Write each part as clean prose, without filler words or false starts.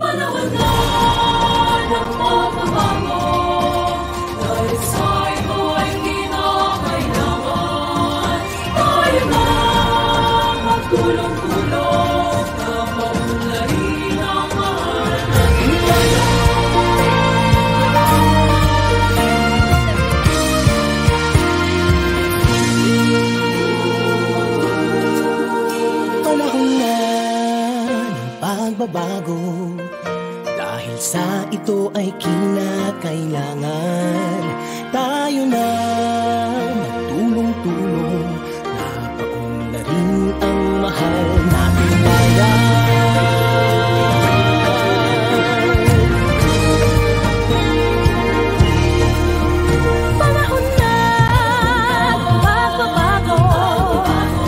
Panahon na ng pagbabago, dahil sa ito ay kinakailangan. Tayo na magtulong-tulong na maunlarin ang mahal na iwanan. Panahon na ng pagbabago, dahil sa ito ay kinakailangan. Tayo na magtulong-tulong na paunlarin ang mahal nating bayan. Panahon na magbabago,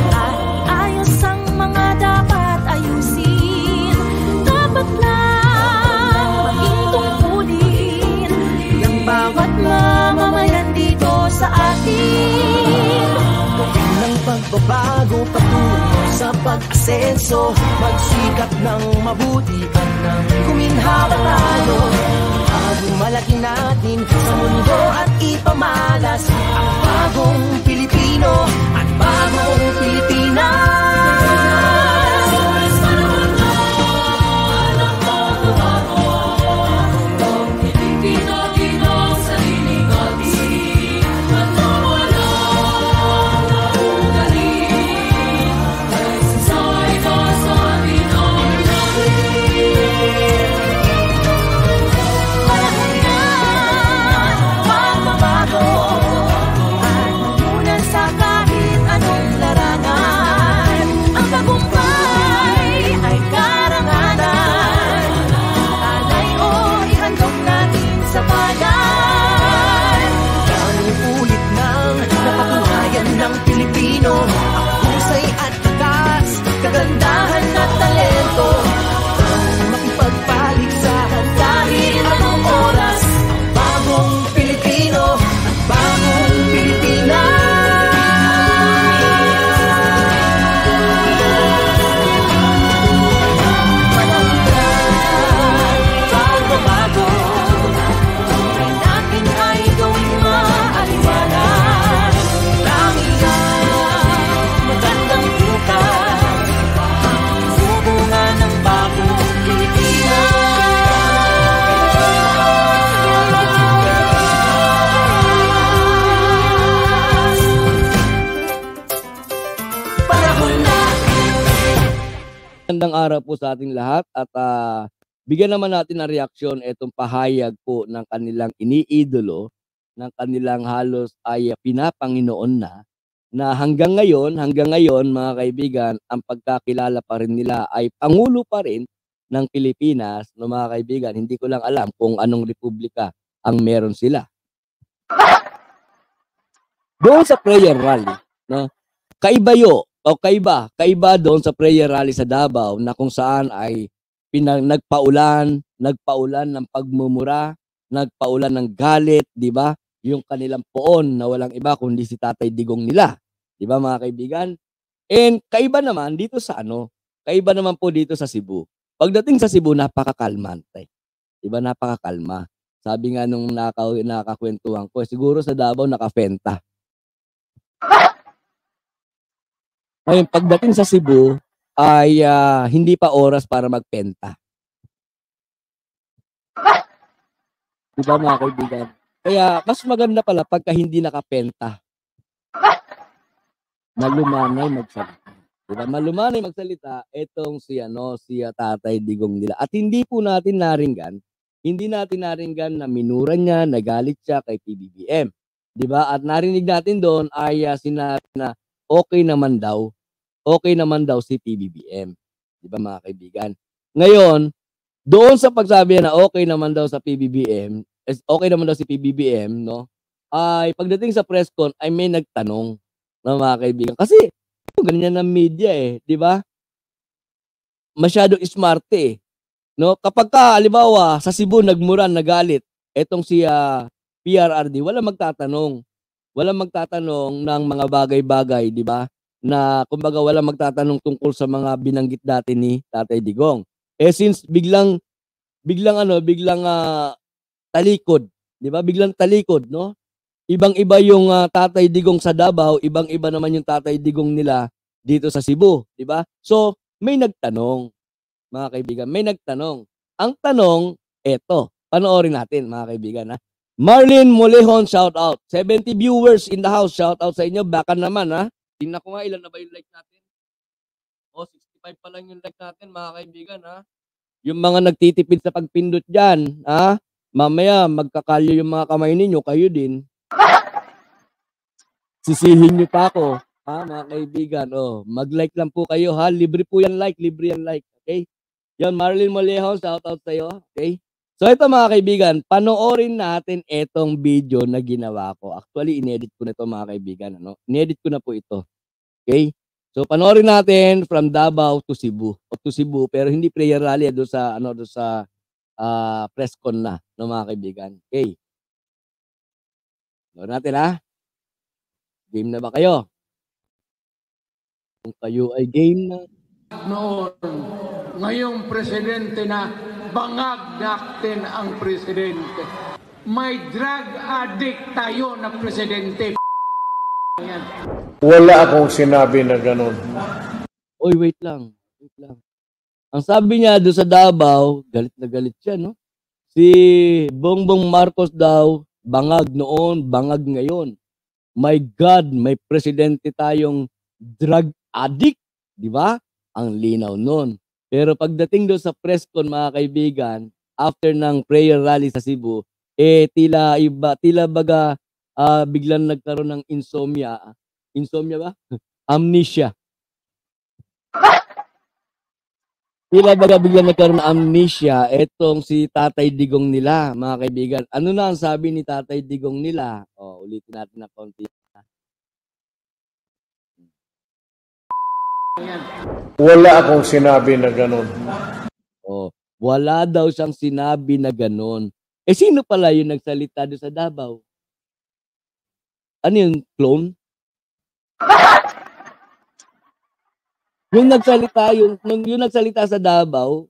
at ayos ang mga dapat ayusin. Dapat lang maging tungkulin ng bawat mamamayan dito sa atin. Gawin ng pagbabago patungo sa pag-asenso, magsikap ng mabuti at nang kuminhawa tayo. Malaki natin sa mundo at ipamalas ang bagong Pilipino at bagong Pilipinas. Panahon na ng pagbabago, ang Pilipino kinasariling atin, at mawala na ugaling, ay sasay ka sa atin ang langit. Panahon na magbabago, at mamunan sa kahit anong larangan. Ang tagumpay ay karangalan. Alay o ihandog natin sa bayan. Daming ulit nang napatunayan ng Pilipino ang husay at takas, kagandahan at talento. Makipagpaligsahan kahit anong oras, bagong Pilipino at bagong Pilipinas. Panahon na pagbabago, Buhay natin ay gawing maaliwalas. Langit ang magandang bukas, sumunga ng bagong Pilipinas. panahon na. Magandang araw po sa ating lahat at bigyan naman natin ng reaksyon itong pahayag po ng kanilang iniidolo, ng kanilang halos ay pinapanginoon na hanggang ngayon mga kaibigan, ang pagkakilala pa rin nila ay Pangulo pa rin ng Pilipinas, no mga kaibigan. Hindi ko lang alam kung anong republika ang meron sila. Doon sa prayer rally, no? Kaiba doon sa prayer rally sa Davao na kung saan ay nagpaulan ng pagmumura, nagpaulan ng galit, di ba? Yung kanilang poon na walang iba kundi si Tatay Digong nila, di ba mga kaibigan? And kaiba naman po dito sa Cebu. Pagdating sa Cebu, napakakalmante. Di ba, napakakalma. Sabi nga nung nakakwentuhan ko, siguro sa Davao nakafenta. Ngayon, pagdating sa Cebu, ay hindi pa oras para magpenta. Diba mga kaibigan? Kaya mas maganda pala pagka hindi nakapenta. Malumanay magsalita. Diba? Malumanay magsalita itong si Tatay Digong nila. At hindi natin naringgan na minura niya, nagalit siya kay PBBM. Diba? At narinig natin doon ay sinabi na okay naman daw si PBBM. Di ba mga kaibigan? Ngayon, doon sa pagsabi na okay naman daw si PBBM, no? Ay pagdating sa press con ay may nagtanong na mga kaibigan. Kasi ganyan ng media di ba? Masyado smart no? Kapag halimbawa sa Cebu nagmura, nagalit, etong si PRRD, walang magtatanong ng mga bagay-bagay, di ba? Na kumbaga walang magtatanong tungkol sa mga binanggit dati ni Tatay Digong. Since biglang biglang talikod, 'di ba? Biglang talikod, no? Ibang-iba yung Tatay Digong sa Davao, ibang-iba naman yung Tatay Digong nila dito sa Cebu, 'di ba? So, may nagtanong, mga kaibigan, may nagtanong. Ang tanong, eto, panoorin natin, mga kaibigan, ha. Marlene Molehon, shout out. 70 viewers in the house, shout out sa inyo. Baka naman, ha. Tingnan ko nga ilan na ba yung like natin. 65 pa lang yung like natin, mga kaibigan, ha. Yung mga nagtitipid sa pagpindot dyan, ha. Mamaya, magkakalyo yung mga kamay ninyo, kayo din. Sisihin nyo pa ako, ha, mga kaibigan. Mag-like lang po kayo, ha. Libre po yan like, okay? Yan, Marlene Molehon, shout out sa'yo, okay? So ito mga kaibigan, panoorin natin itong video na ginawa ko. Actually, inedit ko na ito mga kaibigan. Inedit ko na po ito. Okay? So panoorin natin from Davao to Cebu. Pero hindi prayer rally doon sa press con na, no, mga kaibigan. Okay? Panoorin natin, ha? Game na ba kayo? Kung kayo ay game na. Noon, ngayong presidente na bangag natin ang presidente. May drug addict tayo na presidente. Yan. Wala akong sinabi na ganun. Oy, wait lang. Ang sabi niya doon sa Davao, galit na galit siya, no? Si Bongbong Marcos daw, bangag noon, bangag ngayon. My God, may presidente tayong drug addict, di ba? Ang linaw nun. Pero pagdating doon sa press con, mga kaibigan, after ng prayer rally sa Cebu, tila baga biglang nagkaroon ng insomnia. Insomnia ba? Amnesia. Tila baga biglang nagkaroon ng amnesia etong si Tatay Digong nila, mga kaibigan. Ano na ang sabi ni Tatay Digong nila? Ulitin natin na konti. Wala akong sinabi na ganun. Wala daw siyang sinabi na ganun. Sino pala yung nagsalita doon sa Davao? Ano yung clone? Yung nagsalita sa Davao,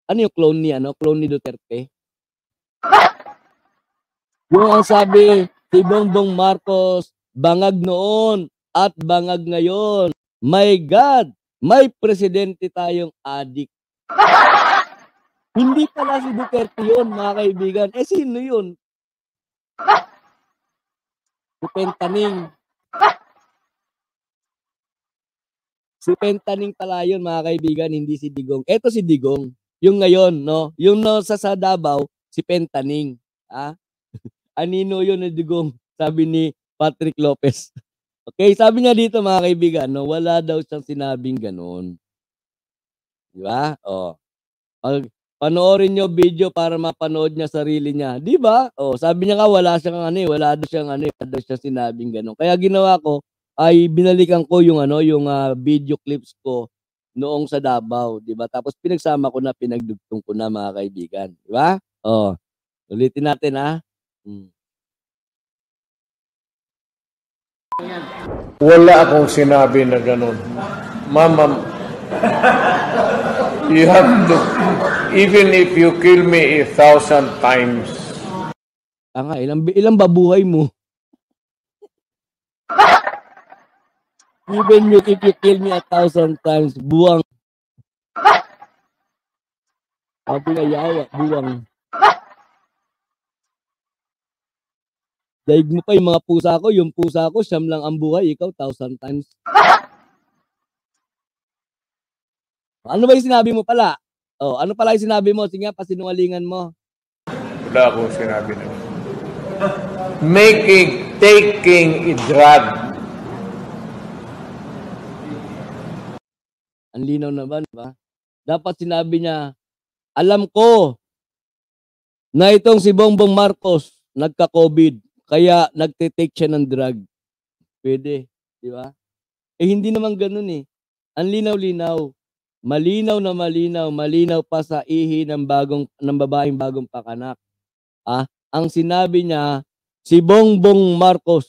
ano yung clone ni Clone ni Duterte? Yung ang sabi, si Bongbong Marcos, bangag noon at bangag ngayon. My God, may presidente tayong adik. Hindi pala si Duterte yun, mga kaibigan. Sino yun? Si Pentaning. Si Pentaning pala yun, mga kaibigan, hindi si Digong. Eto si Digong. Yung ngayon, no? Yung sa Davao, si Pentaning. Anino yun na Digong, sabi ni Patrick Lopez. Okay, sabi niya dito, mga kaibigan, no, wala daw siyang sinabing ganun. Di ba? Panoorin niyo video para mapanood niya sarili niya. Di ba? Sabi niya nga wala daw siyang sinabing ganun. Kaya ginawa ko ay binalikan ko yung video clips ko noong sa Davao, di ba? Tapos pinagsama ko na, pinagdugtong ko na, mga kaibigan. Di ba? Ulitin natin, ha? Wala akong sinabi na ganun. Mama, you have to, even if you kill me 1,000 times. Ilang babuhay mo? Even if you kill me 1,000 times, buwang. Sabi nga yawa, buwang. Daig mo pa yung mga pusa ko, siyam lang ang buhay, ikaw 1,000 times. Ano ba yung sinabi mo pala? Ano pala yung sinabi mo? Sige nga, pasinungalingan mo. Wala akong sinabi na. Taking a drug. Ang linaw naman, ba? Dapat sinabi niya, alam ko na itong si Bongbong Marcos nagka-COVID, kaya nagte-take siya ng drug. Pwede, di ba? Hindi naman ganun eh. Ang linaw-linaw. Malinaw pa sa ihi ng babaeng bagong pakanak. Ang sinabi niya, si Bongbong Marcos,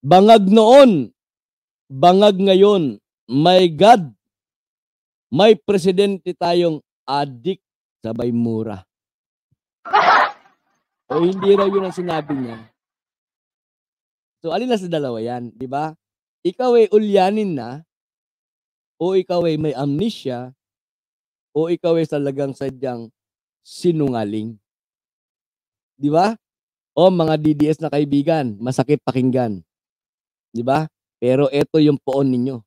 bangag noon, bangag ngayon. My God, may presidente tayong adik. sabay mura. O hindi raw yun ang sinabi niya. So, alin na sa dalawa yan, di ba? Ikaw ay ulyanin na, o ikaw ay may amnesia, o ikaw ay talagang sadyang sinungaling. Di ba? O mga DDS na kaibigan, masakit pakinggan. Di ba? Pero ito yung poon ninyo.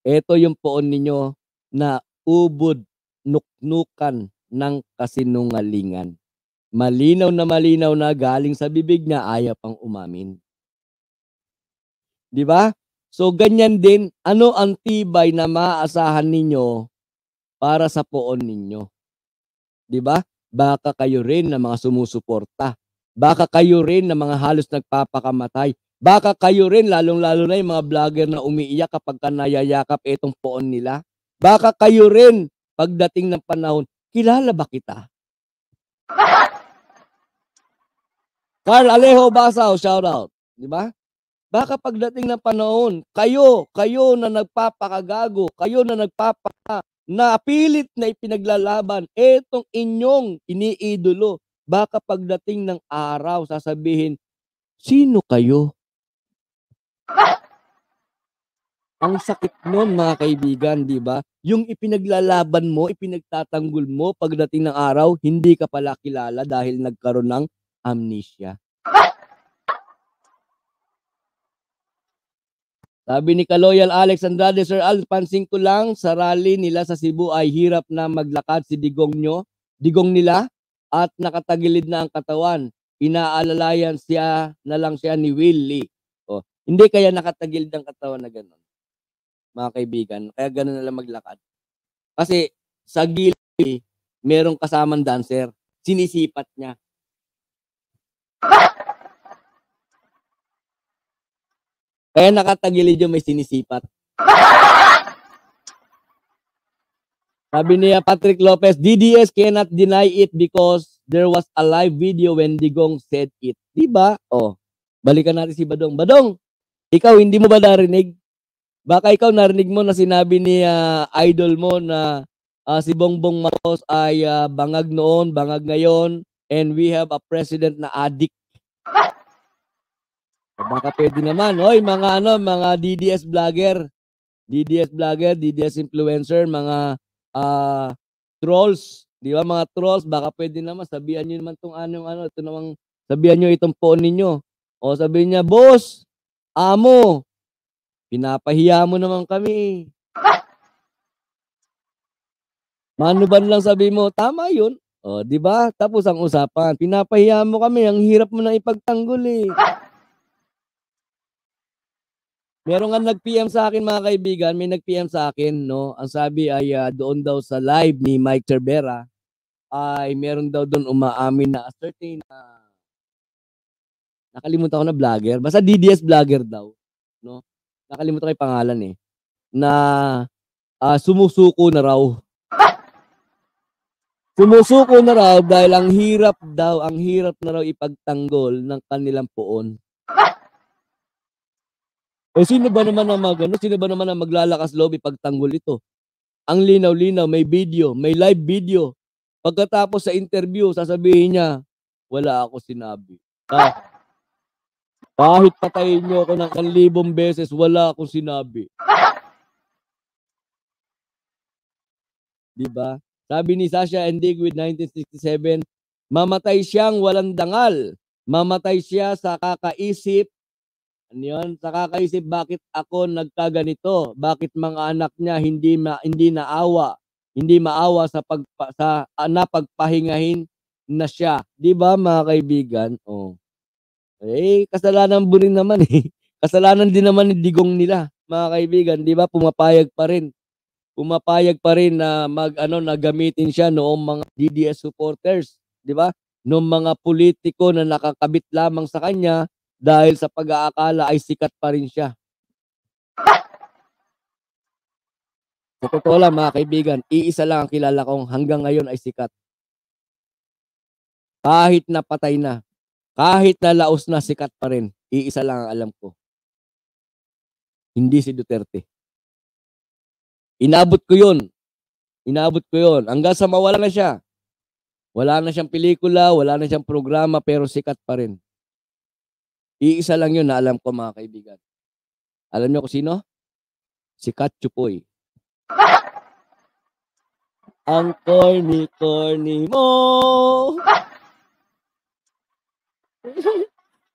Ito yung poon ninyo na ubod, nuknukan ng kasinungalingan. Malinaw na galing sa bibig niya, ayaw pang umamin. Di ba? So ganyan din, ano ang tibay na maaasahan ninyo para sa poon ninyo? Di ba? Baka kayo rin na mga sumusuporta. Baka kayo rin na mga halos nagpapakamatay. Baka kayo rin, lalong-lalo na yung mga vlogger na umiiyak kapag nayayakap itong poon nila. Baka kayo rin, pagdating ng panahon, kilala ba kita? Carl Alejo Basaw, shout out. Di ba? Baka pagdating ng panahon, kayo na nagpapakagago, kayo na napilit na ipinaglalaban, etong inyong iniidolo. Baka pagdating ng araw, sasabihin, sino kayo? Ang sakit nun, mga kaibigan, di ba? Yung ipinaglalaban mo, ipinagtatanggol mo, pagdating ng araw, hindi ka pala kilala dahil nagkaroon ng amnesia. Sabi ni Kaloyal Alex Andrade, Sir Al, pansin ko lang sa rally nila sa Cebu ay hirap na maglakad si digong nila at nakatagilid na ang katawan. Inaalalayan na lang siya ni Willie. Oh, hindi kaya nakatagilid ang katawan na gano'n, mga kaibigan. Kaya gano'n na lang maglakad. Kasi sa gilid, merong kasamang dancer. Sinisipat niya. Kaya nakatagilid yung may sinisipat. Sabi niya Patrick Lopez, DDS cannot deny it because there was a live video when Digong said it. Diba? Oh, balikan natin si Badong. Badong, ikaw hindi mo ba narinig? Baka ikaw narinig mo na sinabi ni idol mo na si Bongbong Marcos ay bangag noon, bangag ngayon, and we have a president na addict. Baka pwede naman, oy, mga DDS vlogger, DDS influencer, mga trolls, di ba, mga trolls, baka pwede naman, sabihan nyo naman itong ito namang, sabihan nyo itong poon ninyo. O sabihin niya, boss, amo, pinapahiya mo naman kami. Manuban lang sabi mo, tama yun. O, di ba? Tapos ang usapan, pinapahiya mo kami, ang hirap mo na ipagtanggol eh. Meron nga nag-PM sa akin, mga kaibigan, may nag-PM sa akin, no? Ang sabi ay doon daw sa live ni Mike Cervera ay meron daw doon umaamin na a certain nakalimutan ko na vlogger, basta DDS vlogger daw, no? Nakalimutan ko 'yung pangalan eh. Na sumusuko na raw. Sumusuko na raw dahil ang hirap na raw ipagtanggol ng kanilang poon. Eh sino ba naman ang maglalakas loob ipagtanggol ito? Ang linaw-linaw, may video, may live video. Pagkatapos sa interview, sasabihin niya, wala ako sinabi. Kahit patayin niyo ako ng 1,000 beses, wala akong sinabi. Diba? Sabi ni Sasha Endigwid 1967, mamatay siyang walang dangal. Mamatay siya sa kakaisip. Ano yun? Sa kakaisip, bakit ako nagkaganito? Bakit mga anak niya hindi maawa sa napagpahingahin na siya. Di ba, mga kaibigan? Oh. Eh, kasalanan mo rin naman eh. Kasalanan din naman ni Digong nila, mga kaibigan. Di ba, pumapayag pa rin na na gamitin siya noong mga DDS supporters, di ba? Noong mga politiko na nakakabit lamang sa kanya dahil sa pag-aakala ay sikat pa rin siya. Sa totoo lang, mga kaibigan, iisa lang ang kilala kong hanggang ngayon ay sikat. Kahit na patay na, kahit na laos na, sikat pa rin. Iisa lang ang alam ko. Hindi si Duterte. Inabot ko yun. Inaabot ko yun. Hanggang sa mawala na siya. Wala na siyang pelikula, wala na siyang programa, pero sikat pa rin. Iisa lang yun na alam ko, mga kaibigan. Alam niyo kung sino? Si Kat Chupoy. Ang corny-corny mo.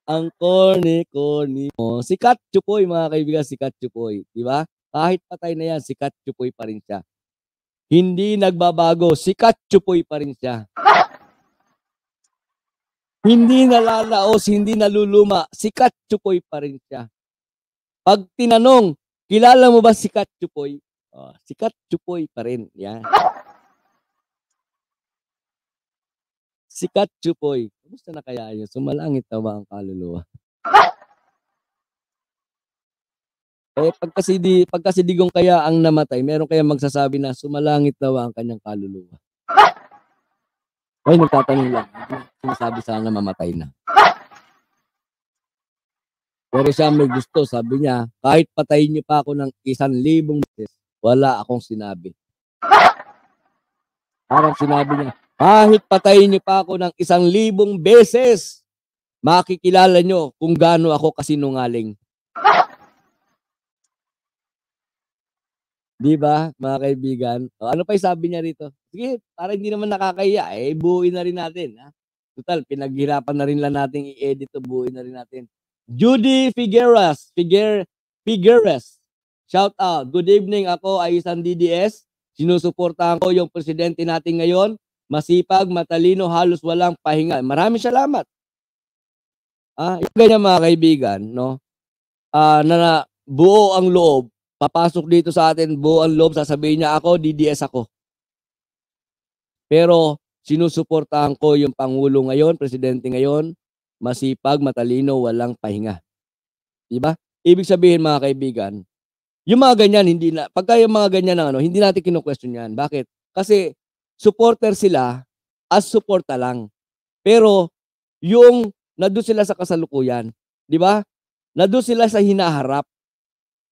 Ang corny-corny mo. Si Kat Chupoy, mga kaibigan, si Kat Chupoy. Diba? Kahit patay na yan, si Kat Chupoy pa rin siya. Hindi nagbabago, si Kat Chupoy pa rin siya. Hindi nalalaos, hindi naluluma, si Kat Chupoy pa rin siya. Pag tinanong, kilala mo ba si Kat Chupoy? Si Kat Chupoy pa rin. Yan. Si Kat Chupoy. Kumusta na kaya yun? Sumalangit na ba ang kaluluwa? Pagka si Digong kaya ang namatay, meron kaya magsasabi na sumalangit na ba ang kanyang kaluluwa? Ay, nagtatanong lang. Sinasabi sana mamatay na. Pero siya may gusto, sabi niya, kahit patayin niyo pa ako ng 1,000 beses, wala akong sinabi. Parang sinabi niya, kahit patayin niyo pa ako ng 1,000 beses, makikilala niyo kung gaano ako kasinungaling. Di ba, mga kaibigan? Ano pa yung sabi niya rito? Sige, para hindi naman nakakahiya, buuin na rin natin. Ha? Total, pinaghirapan na rin lang natin i-edit to, buuin na rin natin. Judy Figueres. Shout out. Good evening, ako ay isang DDS. Sinusuportahan ko yung presidente natin ngayon. Masipag, matalino, halos walang pahinga. Maraming salamat. Yung ganyan, mga kaibigan, no? Na buo ang loob. Papasok dito sa atin, buo ang loob, sasabihin niya ako, DDS ako. Pero sinusuportahan ko yung Pangulo ngayon, Presidente ngayon, masipag, matalino, walang pahinga. Diba? Ibig sabihin, mga kaibigan, yung mga ganyan, pagka yung mga ganyan, hindi natin kinu-question yan. Bakit? Kasi supporter sila, as suporta lang. Pero yung nandun sila sa kasalukuyan, diba? Nandun sila sa hinaharap.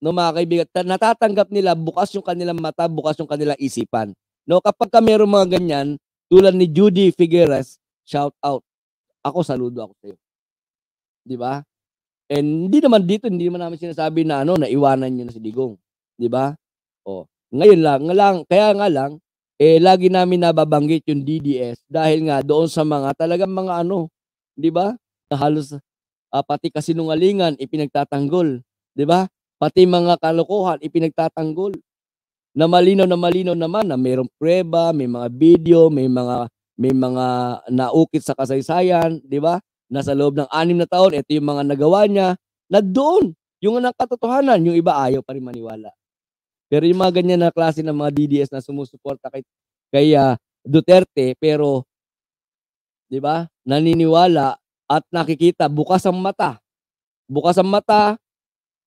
No, mga kaibigan, natatanggap nila, bukas yung kanilang mata, bukas yung kanilang isipan. No, kapag ka mayroong mga ganyan, tulad ni Judy Figueres, shout out. Ako, saludo ako sa iyo. Di ba? And hindi naman namin sinasabi na na iwanan niyo na si Digong. Di ba? Ngayon lang, kaya nga lang, lagi namin nababanggit yung DDS dahil nga doon sa mga talagang mga di ba? Na halos pati kasinungalingan ipinagtatanggol, di ba? Pati mga kalokohan ipinagtatanggol. Na malinaw naman na mayroong prueba, may mga video, may mga naukit sa kasaysayan, di ba? Nasa loob ng 6 na taon, ito yung mga nagawa niya, na doon, yung katotohanan, yung iba ayaw pa rin maniwala. Pero yung mga ganyan na klase ng mga DDS na sumusuporta kay Duterte, pero, di ba, naniniwala at nakikita, bukas ang mata,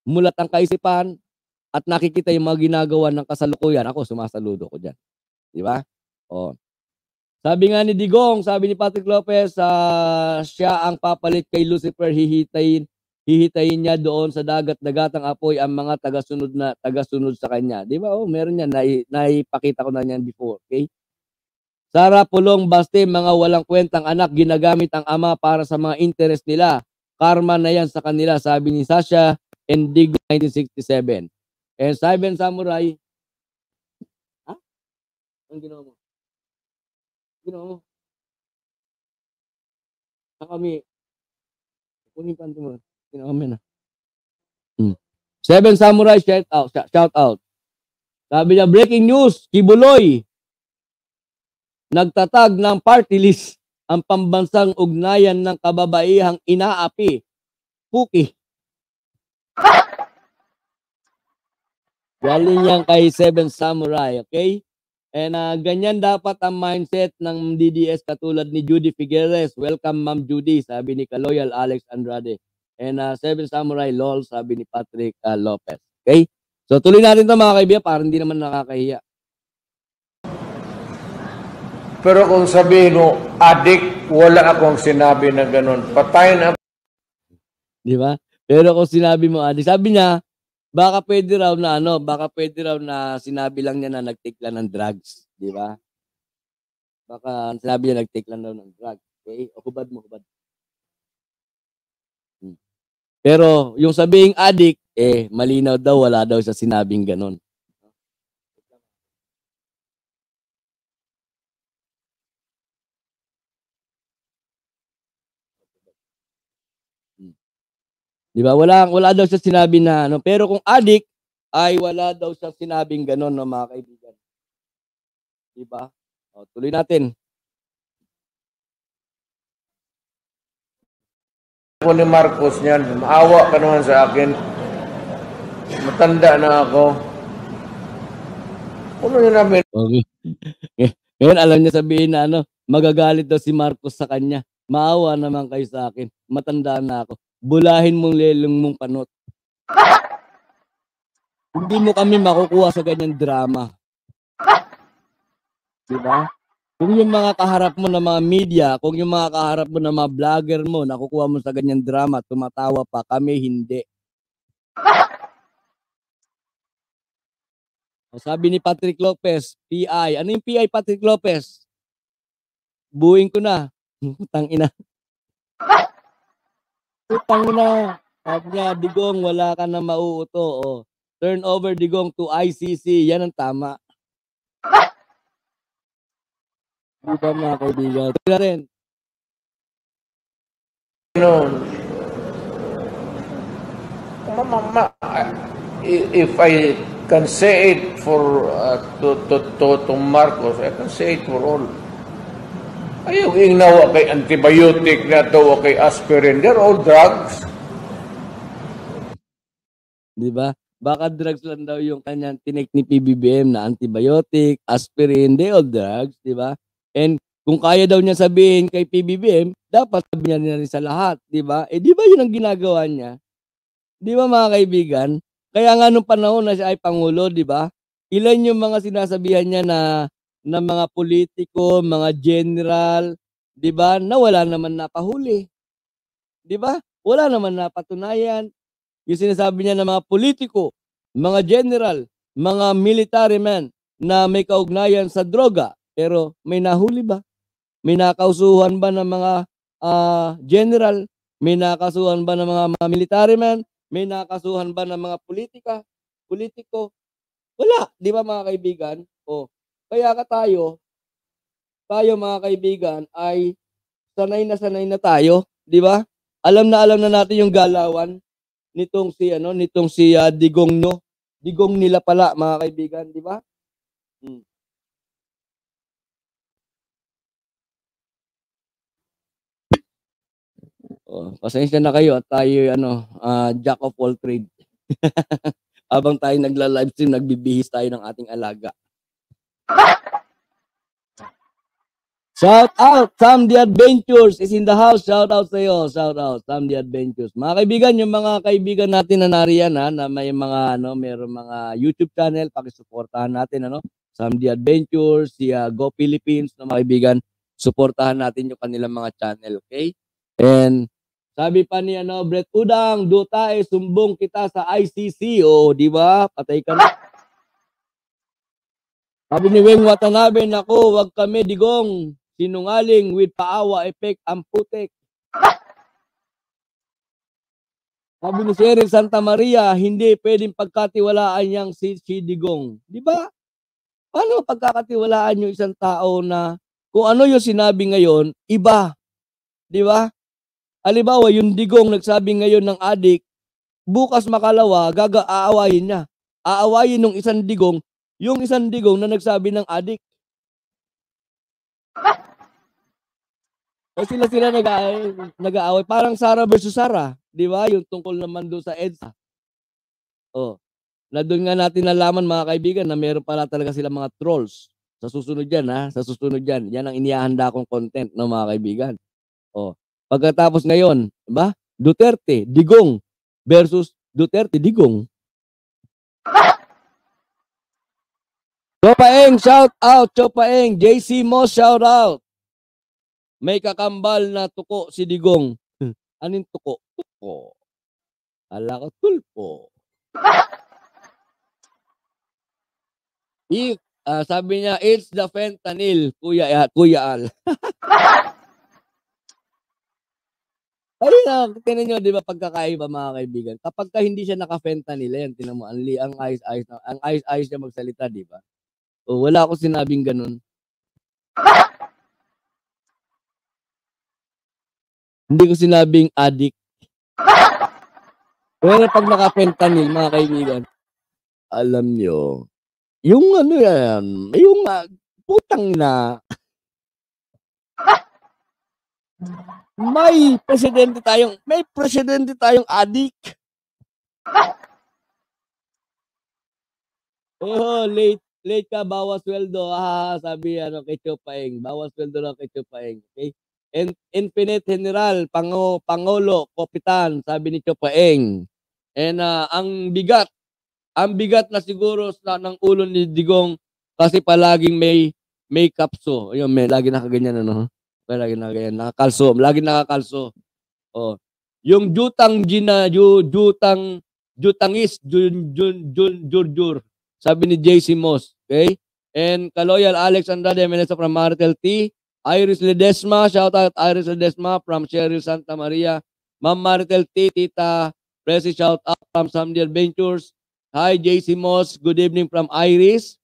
mulat ang kaisipan, at nakikita yung mga ginagawa ng kasalukuyan. Ako, sumasaludo ko dyan. Di ba? Sabi nga ni Digong, sabi ni Patrick Lopez, siya ang papalit kay Lucifer, hihitayin niya doon sa dagat-dagatang apoy ang mga tagasunod sa kanya. Di ba? Meron yan. Naipakita ko na yan before. Okay? Sara Pulong Baste, mga walang kwentang anak, ginagamit ang ama para sa mga interest nila. Karma na yan sa kanila, sabi ni Sasha and Digong 1967. And Cyber Samurai, Ang ginawa mo? Sa kami, kunin pa mo. Ginawa mo na. Seven Samurai, shout out. Sabi niya, breaking news, Kibuloy, nagtatag ng party list ang pambansang ugnayan ng kababaihang inaapi, Puki. Galing yan kay Seven Samurai, okay? And ganyan dapat ang mindset ng DDS katulad ni Judy Figueres. Welcome, Ma'am Judy, sabi ni Kaloyal Alex Andrade. And Seven Samurai, lol, sabi ni Patrick Lopez. Okay? So tuloy natin ito, mga kaibigan, para hindi naman nakakahiya. Pero kung sabihin mo, adik, wala akong sinabi na ganun. Patayin ako. Di ba? Pero kung sinabi mo, adik, sabi niya, baka pwede raw na sinabi lang niya na nag-take lang ng drugs. di ba? Baka sinabi niya nag-take lang daw ng drug. Okay? O hubad mo, hubad. Pero yung sabing addict, malinaw daw, wala daw sa sinabing ganon. Di ba? Wala daw sa sinabi na ano. Pero kung addict, ay wala daw sa sinabing ganon, no, mga kaibigan. Di ba? O, tuloy natin. Ako ni Marcos niyan, maawa ka naman sa akin. Matanda na ako. Ano yun namin? Okay. Ngayon alam niya sabihin na ano, magagalit daw si Marcos sa kanya. Maawa naman kayo sa akin. Matanda na ako. Bulahin mong lelong mong panot. Hindi mo kami makukuha sa ganyang drama. Diba? Kung yung mga kaharap mo na mga media, kung yung mga kaharap mo na mga vlogger mo, nakukuha mo sa ganyang drama, tumatawa pa, kami hindi. Sabi ni Patrick Lopez, PI. Ano yung PI, Patrick Lopez? Buuin ko na. Tangina. Tangina. Sabi niya, Digong, wala ka na mauuto. Oh. Turn over Digong to ICC. Yan ang tama. Di ba mga kaibigan? Ito na rin. If I can say it for to Marcos, I can say it for all. Ayaw ingnawa kay antibiotic na to o kay aspirin. They're all drugs. Di ba? Baka drugs lang daw yung kanyang tinik ni PBBM na antibiotic, aspirin, they all drugs, di ba? And kung kaya daw niya sabihin kay PBBM, dapat sabihin niya rin sa lahat, di ba? Di ba yun ang ginagawa niya? Di ba mga kaibigan? Kaya nga nung panahon na siya ay Pangulo, di ba? Ilan yung mga sinasabihan niya na mga politiko, mga general, di ba? Na wala naman napahuli. Di ba? Wala naman napatunayan. Yung sinasabi niya ng mga politiko, mga general, mga military men na may kaugnayan sa droga, pero may nahuli ba? May nakausuhan ba ng mga general? May nakasuhan ba ng mga military men? May nakasuhan ba ng mga politiko? Wala, di ba mga kaibigan? O, kaya tayo mga kaibigan ay sanay na tayo, di ba? Alam na natin yung galawan nitong si Digong, no? Digong nila pala mga kaibigan, di ba? Oh, pasensya na kayo at tayo jack of all trade. Habang tayo nagla-live stream, nagbibihis tayo ng ating alaga. Shout out, Sam the Adventures is in the house. Shout out sa iyo. Shout out, Sam the Adventures. Mga kaibigan, yung mga kaibigan natin na nariyan na may mga mayroong mga YouTube channel, pakisuportahan natin Sam the Adventures, si Go Philippines, mga kaibigan, suportahan natin yung kanilang mga channel, okay? And sabi pa ni Brett Udang, duta sumbong kita sa ICC. O, di ba? Patay ka na. Sabi ni Weng Watanabe, nako, wag kami Digong. Sinungaling with paawa effect ang putek. Sabi ni Cheryl Santa Maria, hindi pwedeng pagkatiwalaan yang si Digong. Di ba? Paano pagkakatiwalaan yung isang tao na kung ano yung sinabi ngayon, iba? Di ba? Halimbawa, yung Digong nagsabi ngayon ng adik, bukas makalawa, aawayin niya. Aawayin ng isang Digong, yung isang Digong na nagsabi ng adik. O sila nag-aaway. Parang Sara versus Sara. Di ba? Yung tungkol naman doon sa EDSA. O, na doon nga natin nalaman mga kaibigan na meron pala talaga silang mga trolls. Sa susunod yan, ha? Sa susunod yan. Yan ang inihahanda kong content, no, mga kaibigan. O, pagkatapos ngayon, ba? Duterte, Digong versus Duterte, Digong. Chopaeng, shout out. Chopaeng, JC Mo, shout out. May kakambal na tuko si Digong. Anong tuko? Tuko. Ala ko, tulpo. Sabi niya, it's the fentanyl, Kuya Al. Ayun na, tingnan nyo, di ba, pagkakaiba mga kaibigan. Kapag ka hindi siya naka-fentanyl, yan, tingnan mo, ang ayos niya magsalita, di ba? O, wala akong sinabing ganun. Hindi ko sinabing addict. Pero pag naka-fentanyl, mga kaibigan, alam nyo, yung ano yan, yung putang na, may presidente tayong addict. Oh, late ka, bawas sweldo. Sabi kay Chopaeng, bawas sweldo lang kay Chopaeng. Okay? Infinite General, Pangulo, Kapitan, sabi ni Chopaeng. And ang bigat na siguro ng ulo ni Digong kasi palaging may kapso. Ayun, lagi nakaganyan ano. Lagi nakaganyan, lagi nakakalso. Oh. Yung jutangis jur. Sabi ni JC Moss, okay? And Kaloyal Alex Andrade, Menesa from Maritel T. Iris Ledesma, shout out Iris Ledesma from Cheryl Santa Maria. Ma'am Maritel T, Tita Presi, shout out from Samdiel Ventures. Hi, JC Moss. Good evening from Iris.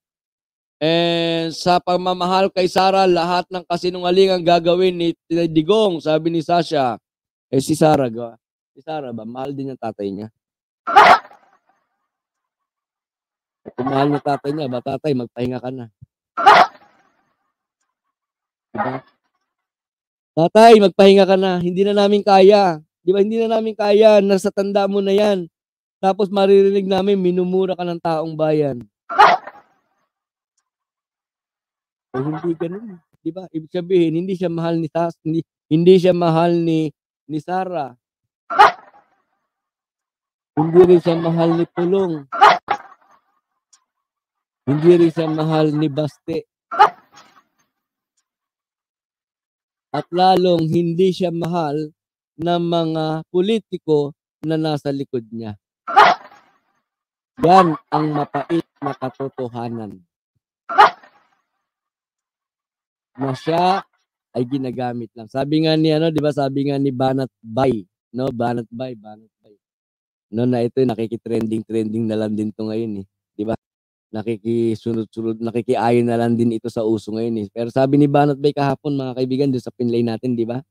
And sa pagmamahal kay Sara, lahat ng kasinungalingang gagawin ni Digong, sabi ni Sasha. Si Sara ba? Mahal din yung tatay niya. Kung mahal ng tatay niya, ba tatay, magpahinga ka na. Diba? Tatay, magpahinga ka na. Hindi na namin kaya. Di ba? Hindi na namin kaya. Nasa tanda mo na yan. Tapos maririnig namin, minumura ka ng taong bayan. Hindi ganun. Di ba? Ibig sabihin, hindi siya mahal ni hindi siya mahal ni Sara. Hindi rin siya mahal ni Pulong. Hindi rin siya mahal ni Baste. At lalong hindi siya mahal ng mga politiko na nasa likod niya. Yan ang mapait na katotohanan. Na siya ay ginagamit lang. Sabi nga ni di ba? Sabi nga ni Banat Bay, no? Banat Bay. No, na ito nakikitrending na lang din to ngayon eh, di ba? Nakikisunod-sunod, nakikiayon na lang din ito sa uso ngayon eh. Pero sabi ni Banat Bay kahapon, mga kaibigan, doon sa pinlay natin, di ba?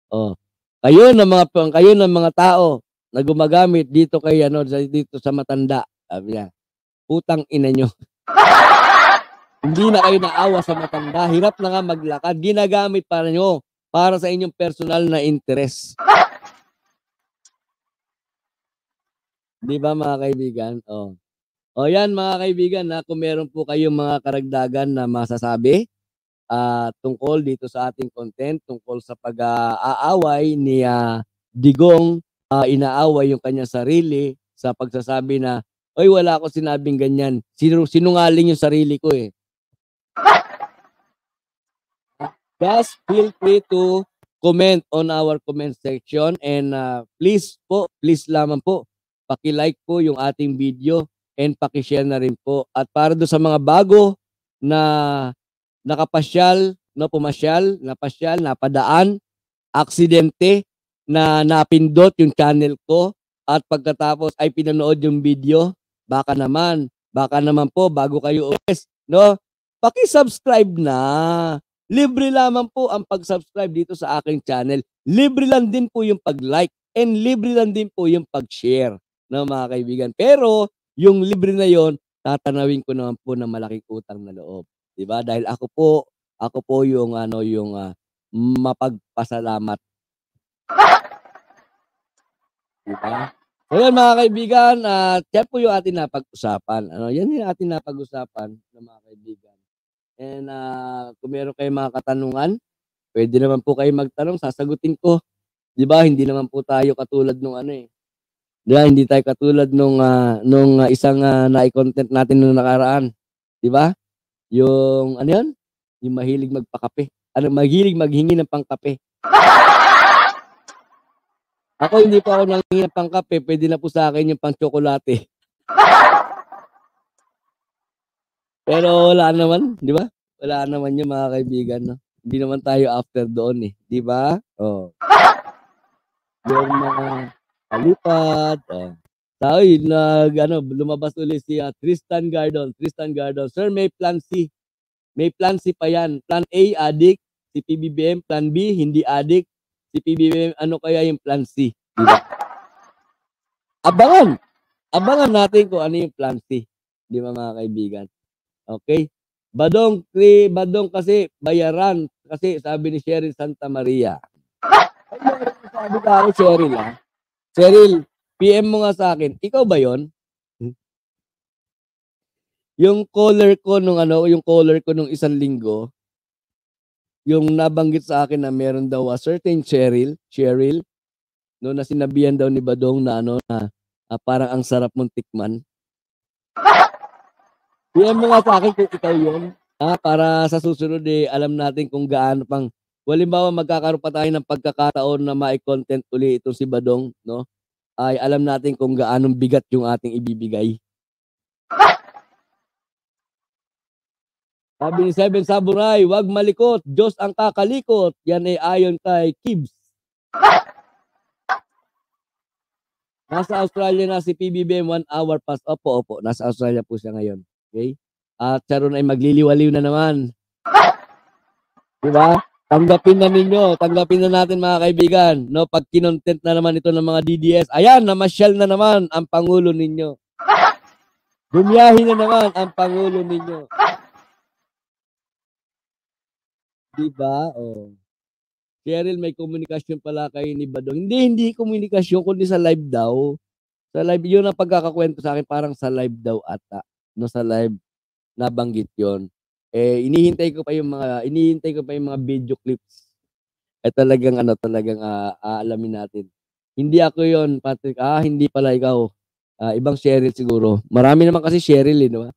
Oh. Kayo ng mga tao na gumagamit dito kay dito sa matanda. Sabi niya, putang ina nyo. Hindi na kayo naawa sa matanda. Hirap na nga maglakad. Ginagamit para sa inyong personal na interes. Di ba mga kaibigan? Oh. O yan mga kaibigan, kung meron po kayong mga karagdagan na masasabi tungkol dito sa ating content, tungkol sa pag-aaway ni Digong, inaaway yung kanya sarili sa pagsasabi na, oy, wala ako sinabing ganyan. Sinungaling yung sarili ko eh. Just feel free to comment on our comment section and please lamang po, paki-like po yung ating video and paki-share na rin po. At para do sa mga bago na nakapasyal, napadaan, aksidente na napindot yung channel ko at pagkatapos ay pinanood yung video, baka naman po bago kayo no? Paki-subscribe na. Libre lamang po ang pag-subscribe dito sa aking channel. Libre lang din po yung pag-like and libre lang din po yung pag-share, no mga kaibigan. Pero yung libre na yon, tatanawin ko naman po ng malaking utang na loob, 'di ba? Dahil ako po yung mapagpasalamat. Diba? So yan mga kaibigan, yan po yung ating napag-usapan. Yan yung ating napag-usapan ng mga kaibigan. And kung meron kayong mga katanungan, pwede naman po kayo magtanong, sasagutin ko. 'Di ba? Hindi naman po tayo katulad nung Di ba? Hindi tayo katulad nung isang na-content natin nung nakaraan. 'Di ba? Yung yan? Yung mahilig magpakape. Mahilig maghingi ng pangkape. Ako hindi pa ako nanghingi ng pangkape, pwede na po sa akin yung pang-tsokolate. Pero wala naman, di ba? Wala naman yung mga kaibigan, no? Hindi naman tayo after doon eh, di ba? Oh. Yung mga kalipat, oh. Tayo, lumabas ulit si Tristan Gardon. Tristan Gardon, sir, may plan C. May plan C pa yan. Plan A, addict. Si PBBM. Plan B, hindi addict. Si PBBM, ano kaya yung plan C? Diba? Abangan. Abangan natin kung ano yung plan C. Di ba mga kaibigan? Okay? Badong kasi bayaran. Kasi sabi ni Cheryl Santa Maria. Sabi ka ako, Cheryl ha? Cheryl, PM mo nga sa akin. Ikaw ba yon? Yung caller ko nung isang linggo, yung nabanggit sa akin na meron daw a certain Cheryl, no, na sinabihan daw ni Badong na parang ang sarap mong tikman. PM mo nga sa akin kung ikaw yun. Para sa susunod alam natin kung gaano pang, halimbawa magkakaroon pa tayo ng pagkakataon na ma-content uli itong si Badong, no? Ay alam natin kung gaanong bigat yung ating ibibigay. Sabi ni Seven Samurai, wag malikot, Diyos ang kakalikot. Yan ay ayon kay Kibbs. Nasa Australia na si PBBM 1 hour past. Opo. Nasa Australia po siya ngayon. Okay? At Sharon ay magliliwaliw na naman. Diba? Tanggapin na natin mga kaibigan. No, pag kinontent na naman ito ng mga DDS, ayan, namasyal na naman ang Pangulo ninyo. Bumiyahin na naman ang Pangulo ninyo. Diba? Oh. Cheryl, may komunikasyon pala kayo ni Badong. Hindi komunikasyon, kundi sa live daw. Sa live, yun ang pagkakakwento sa akin, parang sa live daw ata. No, sa live, nabanggit yon. Inihintay ko pa yung mga video clips. Talagang aalamin natin. Hindi ako yon, Patrick. Hindi pala ikaw. Ibang Cheryl siguro. Marami naman kasi Cheryl di ba?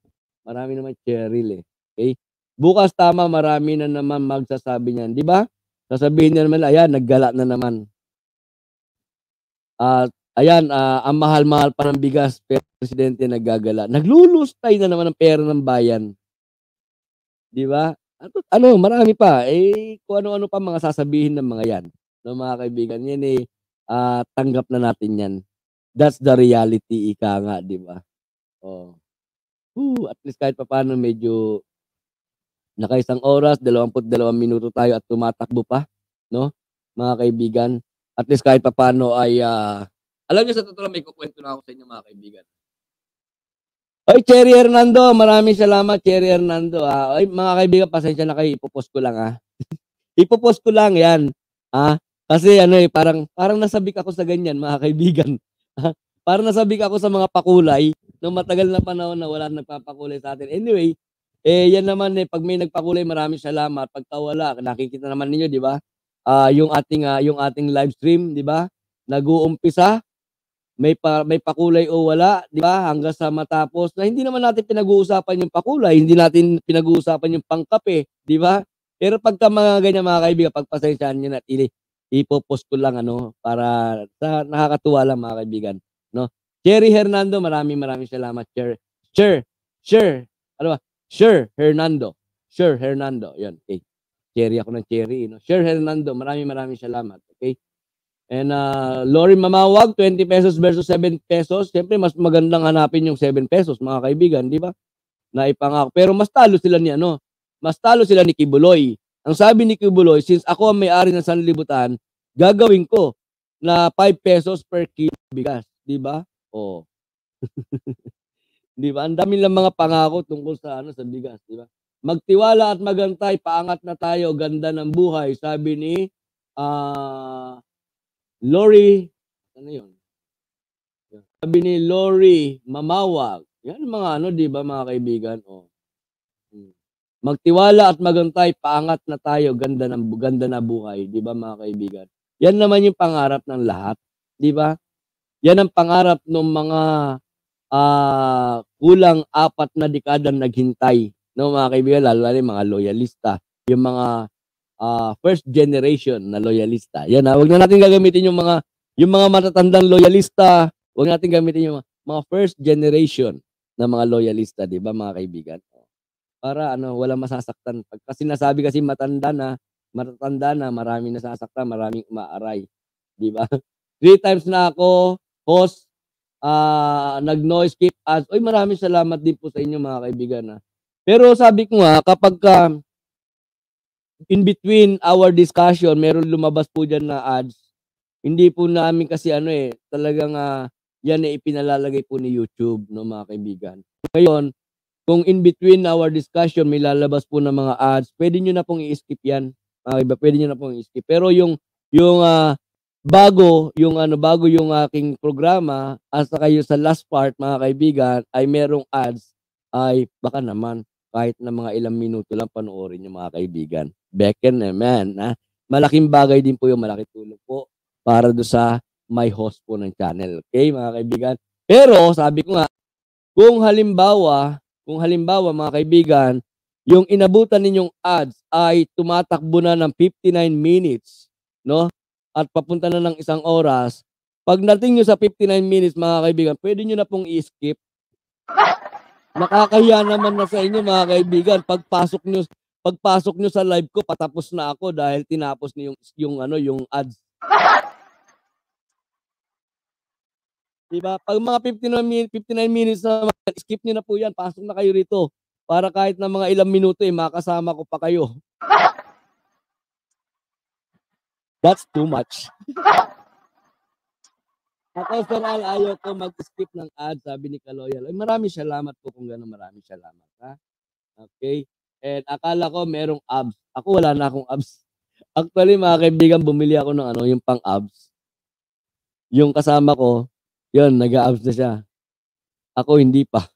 Marami naman Cheryl Okay? Bukas tama, marami na naman magsasabi niyan, di ba? Sasabihin na naman, ayan, naggala na naman. Ayan, ang mahal-mahal pa ng bigas, pero presidente naggagala. Naglulustay na naman ang pera ng bayan. Di ba? Marami pa. Kung ano-ano pa mga sasabihin ng mga yan. No, mga kaibigan, yan tanggap na natin yan. That's the reality, ika nga, di ba? Oh. At least kahit pa paano medyo naka-1 oras, 22 minuto tayo at tumatakbo pa, no? Mga kaibigan, at least kahit pa paano ay alam niyo sa totoo lang, may kukwento na ako sa inyo mga kaibigan. Oy, Cherry Hernando, maraming salamat Cherry Hernando. Oy, mga kaibigan, pasensya na kayo, ipopost ko lang Ipopost ko lang 'yan. Kasi parang nasabik ako sa ganyan, mga kaibigan. Parang nasabik ako sa mga pakulay nung matagal na panahon na wala nagpapakulay sa atin. Anyway, yan naman pag may nagpakulay, maraming salamat. Pagka wala, nakikita naman ninyo, di ba? Yung ating live stream, di ba? Nag-uumpisa, may pakulay o wala, di ba? Hanggang sa matapos na hindi naman natin pinag-uusapan yung pakulay, hindi natin pinag-uusapan yung pangkape, di ba? Pero pagka mga ganyan mga kaibigan, pagpasensyaan niyo na ipopost ko lang para sa nakakatuwa lang mga kaibigan, no? Cherry Hernando, maraming salamat, Ano ba? Sure Hernando. Yan, okay. Cherry ako ng cherry, no? Sure Hernando, maraming salamat, okay? And Lori Mamawag, 20 pesos versus 7 pesos. Siyempre, mas magandang hanapin yung 7 pesos, mga kaibigan, di ba? Naipangako. Pero mas talo sila ni Kibuloy. Ang sabi ni Kibuloy, since ako ang may-ari ng sanlibutan, gagawin ko na 5 pesos per kilo bigas, di ba? Oh. Di ba? Ang dami lang mga pangako tungkol sa bigas, di ba? Magtiwala at magantay, paangat na tayo, ganda ng buhay, sabi ni Lori, sabi ni Lori Mamawag. Yan mga di ba mga kaibigan? Magtiwala at magantay, paangat na tayo, ganda na buhay, di ba mga kaibigan? Yan naman yung pangarap ng lahat, di ba? Yan ang pangarap ng mga kulang 4 na dekada naghintay, no mga kaibigan, lalo na yung mga loyalista, yung mga first generation na loyalista. Yan wag na natin gagamitin yung mga matatandang loyalista, wag natin gamitin yung mga first generation na mga loyalista, di ba mga kaibigan? para ano, walang masasaktan. Pagka sinasabi kasi matatanda na, maraming nasasaktan, maraming umaaray, 'di ba? 3 times na ako host, nag-no skip ads. Uy, maraming salamat din po sa inyo mga kaibigan, Pero sabi ko nga kapagka in between our discussion meron lumabas po diyan na ads, hindi po namin kasi ano, talagang, yan ay ipinalalagay po ni YouTube 'no mga kaibigan. Ngayon, kung in between our discussion may lalabas po ng mga ads, puwede niyo na pong i-skip 'yan, mga kaibigan, puwede niyo na pong i-skip. Pero yung, bago yung aking programa at saka yung sa last part mga kaibigan ay merong ads, ay baka naman kahit na mga ilang minuto lang panoorin niyo mga kaibigan. Beken naman, malaking bagay din po yung malaking tulong po para do sa my host po ng channel, okay mga kaibigan. Pero sabi ko nga, kung halimbawa mga kaibigan, yung inabutan ninyong ads ay tumatakbo na ng 59 minutes, no? At papunta na ng 1 oras, pagdating nyo sa 59 minutes mga kaibigan, pwede nyo na pong i-skip. Nakakahiya naman na sa inyo mga kaibigan, pagpasok nyo sa live ko, patapos na ako dahil tinapos niyo yung ads. Diba? Pag mga 59 minutes na skip nyo na po yan, pasok na kayo rito. Para kahit na mga ilang minuto makasama ko pa kayo. That's too much. Ako Sir ayaw ko mag-skip ng ads, sabi ni Kaloyal. Ay, maraming salamat po kung gano'n, maraming salamat. Okay? And akala ko merong abs. Ako wala na akong abs. Actually mga kaibigan, bumili ako ng yung pang abs. Yung kasama ko, yun, nag-a-abs na siya. Ako hindi pa.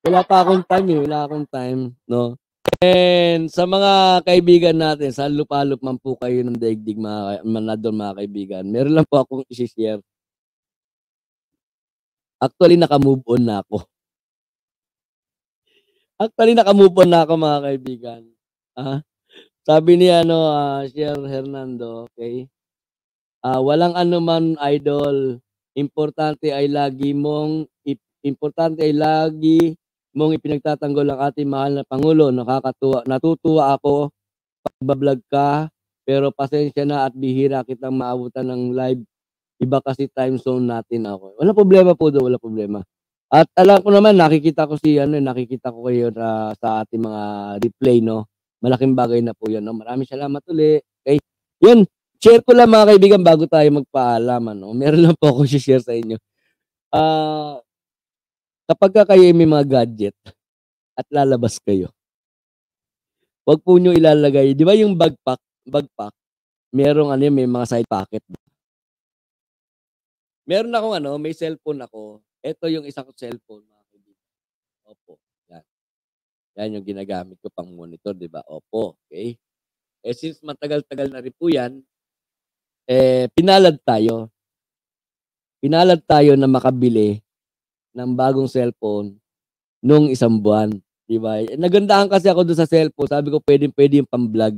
Wala akong time, no? And sa mga kaibigan natin, sa lupalop man po kayo ng daigdig mga kaibigan, meron lang po akong i-share. Actually, naka-move on na ako. Mga kaibigan. Sabi ni Sir Hernando, okay? Walang anuman idol, importante ay lagi mong ipinagtatanggol ang ating mahal na Pangulo. Natutuwa ako pagbablog ka, pero pasensya na at bihira kitang maabutan ng live. Iba kasi time zone natin ako. Wala problema po doon, wala problema. At alam ko naman, nakikita ko kayo sa ating mga replay, no? Malaking bagay na po yan, no? Maraming salamat ulit. Okay? Yun, share ko lang mga kaibigan bago tayo magpaalam, no? Meron lang po ako share sa inyo. Kapag kayo may mga gadget at lalabas kayo, wag po nyo ilalagay, di ba yung bagpack, merong may mga side pocket. Meron akong may cellphone ako. Ito yung isa ko cellphone, mga kaibigan. Opo, yan. Yan yung ginagamit ko pang monitor, di ba? Opo, okay. Since matagal-tagal na rin po yan, pinalad tayo na makabili ng bagong cellphone nung 1 buwan, di ba? Nagandahan kasi ako doon sa cellphone. Sabi ko pwede yung pang-vlog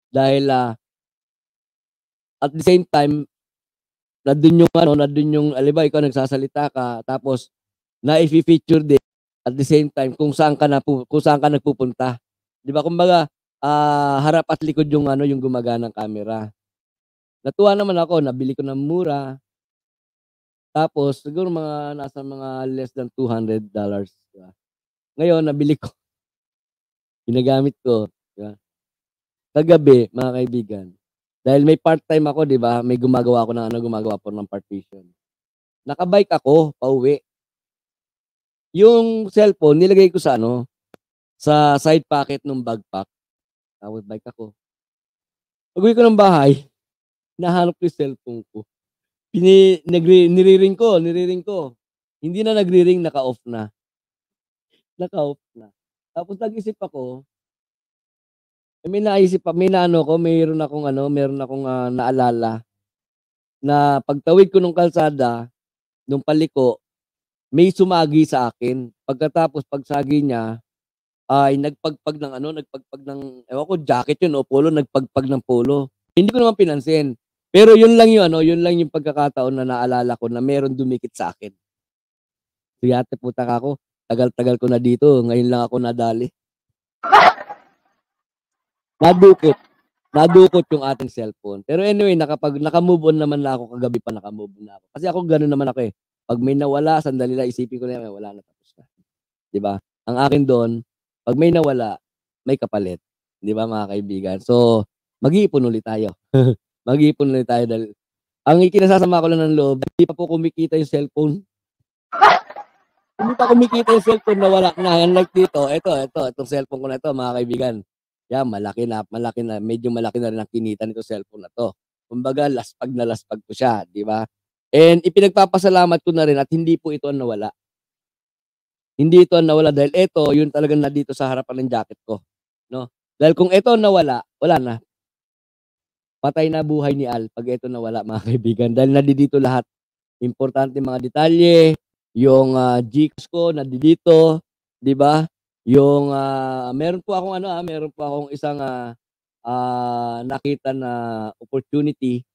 dahil at the same time nandun yung aliba ikaw nagsasalita ka tapos na-i-feature din at the same time kung saan ka nagpupunta. Di ba? Kumbaga harap at likod yung yung gumaganang camera. Natuwa naman ako, nabili ko ng mura. Tapos, siguro nasa mga less than $200. Diba? Ngayon, nabili ko. Ginagamit ko. Diba? Kagabi, mga kaibigan. Dahil may part-time ako, di ba? May gumagawa po ng partition. Nakabike ako, pauwi. Yung cellphone, nilagay ko sa sa side pocket ng backpack. Tapos bike ako. Pag-uwi ko ng bahay, nahanap ko yung cellphone ko. Niriring ko. Hindi na nagri-ring, naka-off na. Tapos nag-isip ako, meron akong naalala na pagtawid ko ng kalsada, nung paliko, may sumagi sa akin. Pagkatapos pagsagi niya, ay nagpagpag ng ewan ko, jacket yun o polo, nagpagpag ng polo. Hindi ko naman pinansin. Pero yun lang yung pagkakataon na naalala ko na meron dumikit sa akin. Siyate putak ako. Tagal-tagal ko na dito, ngayon lang ako nadali. Nadukot yung ating cellphone. Pero anyway, naka-move on naman na ako, kagabi pa naka-move on na ako. Kasi ako gano'n naman ako, eh. 'Pag may nawala, sandali lang isipin ko na yan, wala na, tapos na. 'Di ba? Ang akin do'n, 'pag may nawala, may kapalit. 'Di ba, mga kaibigan? So, mag-iipon ulit tayo. Mag-iipon ulit tayo dahil ang ikinasasama ko lang ng loob, hindi pa po kumikita yung cellphone. Hindi pa kumikita yung cellphone, nawala na. Unlike dito, itong cellphone ko na 'to, mga kaibigan. Yan, malaki na, medyo malaki na rin ang kinita nitong cellphone na 'to. Kumbaga laspag na laspag ko siya, 'di ba? And ipinagpapasalamat ko na rin at hindi po ito ang nawala. Hindi ito ang nawala dahil ito, yun talagang nandito sa harapan ng jacket ko, 'no? Dahil kung ito ang nawala, wala na. Patay na buhay ni Al 'pag ito nawala, mga kaibigan, dahil nandito lahat. Importante mga detalye, yung GCash ko nandito, 'di ba? Yung meron po akong isang nakita na opportunity,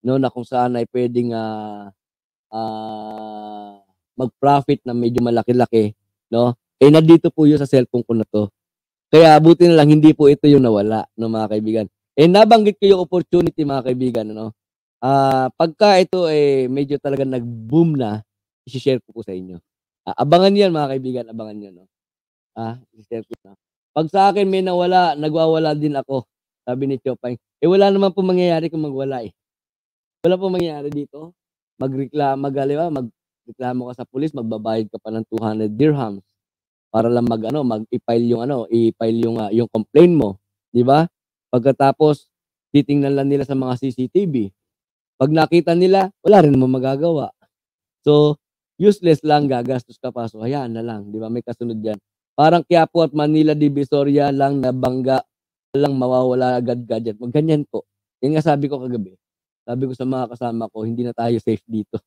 no, na kung saan ay pwedeng mag-profit na medyo malaki-laki, no? Eh nandito po 'yun sa cellphone ko na 'to. Kaya buti na lang hindi po ito yung nawala, no, mga kaibigan. Eh nabanggit ko yung opportunity, mga kaibigan, ano? Pagka ito eh medyo talagang nag-boom na, i-share ko po sa inyo. Abangan 'yan, mga kaibigan, abangan niyo, no. I-share ko na. 'Pag sa akin may nawala, nagwawala din ako, sabi ni Chopay. Eh wala naman pong mangyayari kung magwala, eh. Wala pong mangyayari dito. Magreklamo ka sa pulis, magbabayad ka pa ng 200 dirhams para lang i-file yung complaint mo, 'di ba? Pagkatapos titingnan lang nila sa mga CCTV. 'Pag nakita nila, wala rin namang magagawa. So, useless lang, gagastos ka pa. So, hayaan na lang, 'di ba? May kasunod 'yan. Parang Quiapo at Manila Divisoria lang na bangga, lang mawawala agad-agad. Wag ganyan po. Yun nga sabi ko kagabi. Sabi ko sa mga kasama ko, hindi na tayo safe dito.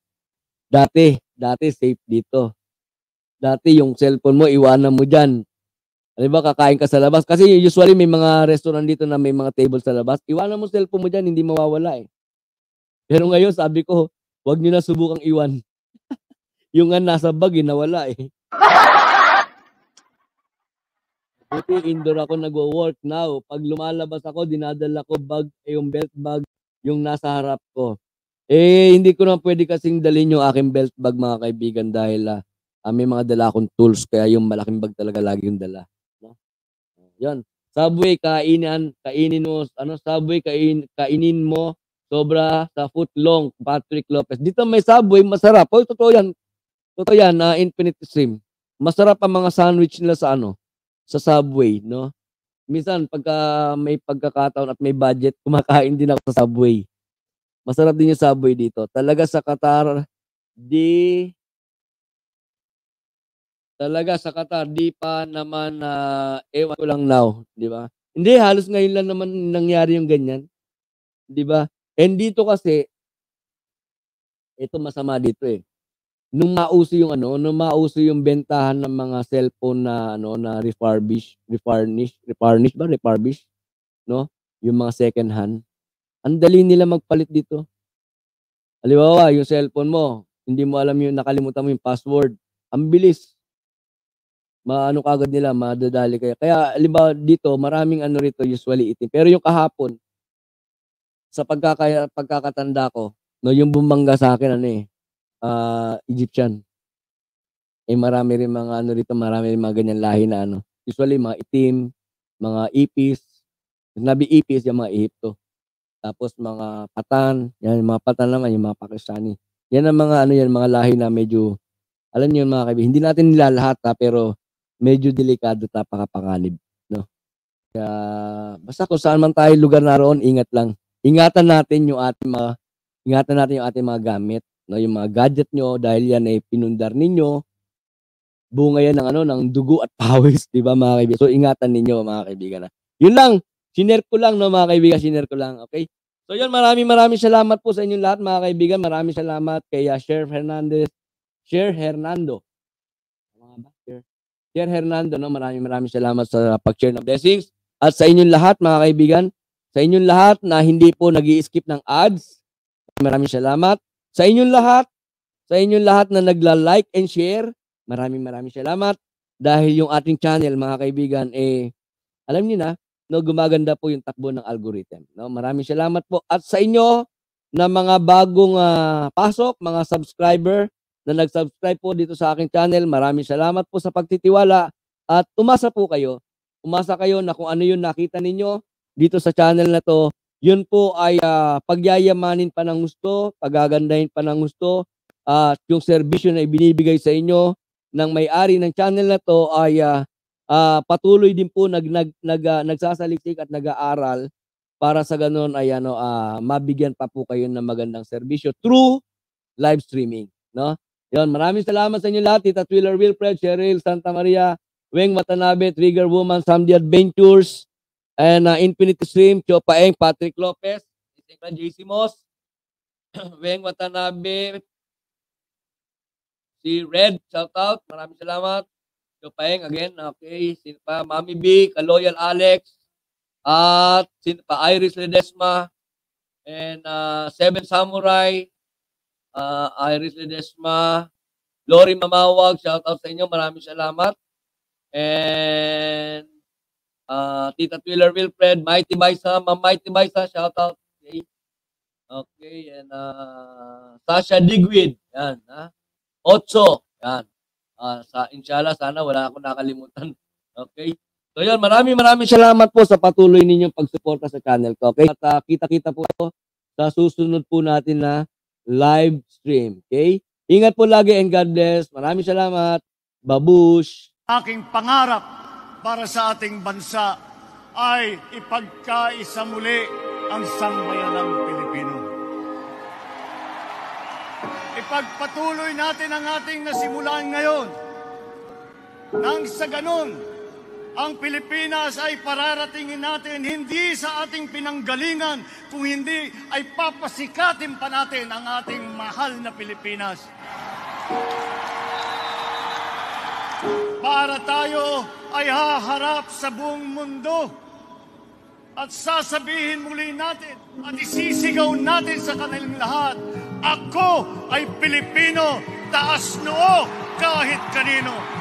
Dati safe dito. Dati yung cellphone mo iwanan mo diyan. 'Di ba, kakain ka sa labas kasi usually may mga restaurant dito na may mga table sa labas. Iwanan mo cellphone mo diyan, hindi mawawala, eh. Pero ngayon sabi ko, wag niyo na subukang iwan. Yung nga nasa bag, nawala, eh. Buti indoor ako nagwo-work now. 'Pag lumalabas ako, dinadala ko bag, yung belt bag, yung nasa harap ko. Eh, hindi ko na pwede kasing dalhin yung aking belt bag, mga kaibigan, dahil may mga dala akong tools, kaya yung malaking bag talaga lagi yung dala, no? Yun. Subway, kainin mo, Subway, kainin mo, sobra sa footlong, Patrick Lopez. Dito may Subway, masarap. Oh, totoo yan, Infinite Stream. Masarap ang mga sandwich nila sa Subway, no? Minsan pagka may pagkakataon at may budget, kumakain din ako sa Subway. Masarap din yung Subway dito. Talaga sa Qatar, di pa naman ewan ko lang now, 'di ba? Hindi, halos ngayon lang naman nangyari yung ganyan, 'di ba? And dito kasi, ito masama dito, eh. Nung mauso yung bentahan ng mga cellphone na na refurbish, no? Yung mga second hand. Ang dali nila magpalit dito. Halimbawa, yung cellphone mo, hindi mo alam nakalimutan mo yung password. Ang bilis. Kaagad nila, madadali kayo. Kaya halimbawa dito, maraming rito usually itim. Pero yung kahapon, sa pagkakatanda ko, no, yung bumangga sa akin Egyptian. Eh marami rin mga marami rin mga ganyan lahi na usually mga itim, mga ipis. Sinabi ipis, yung mga Ehipto. Tapos mga Patan, yan mga Patan naman, yung mga Pakistani. Yan ang mga mga lahi na medyo, alam niyo mga kaibigan, hindi natin nilalahat pero medyo delikado, napakapanganib, no? Kaya basta kung saan man tayo lugar naroon, ingat lang. Ingatan natin yung ating mga gamit, no, yung mga gadget nyo, dahil yan ay pinundar ninyo. Bunga yan ng dugo at pawis, 'di ba, mga kaibigan? So ingatan ninyo, mga kaibigan. Yun lang, sinare ko lang, no, mga kaibigan, okay? So yun, maraming salamat po sa inyong lahat, mga kaibigan. Maraming salamat kay Sher Hernando, no? Maraming salamat sa pag-share ng blessings. At sa inyong lahat, mga kaibigan, sa inyong lahat na hindi po nag-i-skip ng ads, maraming salamat. Sa inyong lahat na nagla-like and share, maraming salamat. dahil yung ating channel, mga kaibigan, alam niyo na, no, gumaganda po yung takbo ng algorithm. No? Maraming salamat po. At sa inyo na mga bagong pasok, mga subscriber na nag-subscribe po dito sa aking channel, maraming salamat po sa pagtitiwala at umasa po kayo. Umasa kayo na kung ano yung nakita ninyo dito sa channel na to, yun po ay pagyayamanin pa ng gusto, pagagandahin pa ng gusto, at yung serbisyo na ibinibigay sa inyo ng may-ari ng channel na to ay patuloy din po nagsasaliksik at nag-aaral para sa ganun ay mabigyan pa po kayo ng magandang serbisyo through live streaming, no? Yon, maraming salamat sa inyo lahat. Tita Twiller Wilfred, Cheryl Santa Maria, Weng Watanabe, Trigger Woman, Samdi Adventures, and Infinity Stream, Cho Paeng, Patrick Lopez, JC Moss, Weng Watanabe, si Red, shout out, maraming salamat. Cho Paeng again, okay, sino pa, Mami B, Kaloyal Alex, at sino pa, Iris Ledesma, and Seven Samurai, Iris Ledesma, Lori Mamawag, shout out sa inyo, maraming salamat. And Tita Twiller Wilfred, Mighty Baisa, Ma'am Mighty Baisa, shout out. Okay, okay, and Sasha Digwid, yan, Otso, yan. Inshallah, sana wala akong nakalimutan. Okay. So yun, maraming salamat po sa patuloy ninyong pagsuporta sa channel ko. Okay? At kita-kita po sa susunod po natin na live stream. Okay? Ingat po lagi and God bless. Maraming salamat. Babush! Aking pangarap para sa ating bansa ay ipagkaisa muli ang sambayanang Pilipino. Ipagpatuloy natin ang ating nasimulan ngayon. Nang sa ganun, ang Pilipinas ay pararatingin natin hindi sa ating pinanggalingan, kung hindi ay papasikatin pa natin ang ating mahal na Pilipinas. Para tayo ay haharap sa buong mundo at sasabihin muli natin at isisigaw natin sa kanilang lahat, ako ay Pilipino, taas noo kahit kanino.